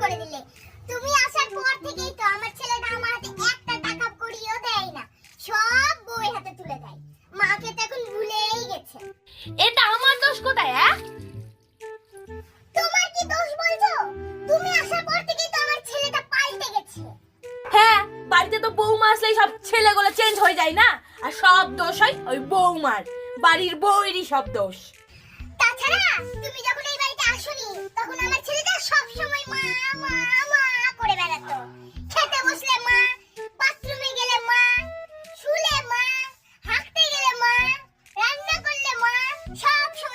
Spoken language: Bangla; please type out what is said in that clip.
করে দিলে। তুমি আসার পর থেকেই তো আমার ছেলেটা আমার হাতে একটা টাকা কড়িও দেয় না, সব বউয়ের হাতে তুলে দেয়। মাকে তো এখন ভুলেই গেছে। এটা আমার দোষ কোথায়? তোমার কি দোষ বলছো? তুমি আসার পর থেকেই তো আমার ছেলেটা পাল্টে গেছে। হ্যাঁ, বাড়িতে তো বৌমা আসলেই সব ছেলেগুলো চেঞ্জ হয়ে যায় না, আর সব দোষ হয় ওই বৌমার, বাড়ির বউয়েরই সব দোষ। তাছাড়া তুমি যখন এই বাড়িতে আসোনি তখন আমার ছেলেটা সব সময় মা মা মা করে বেড়াতো। খেতে বসলে মা,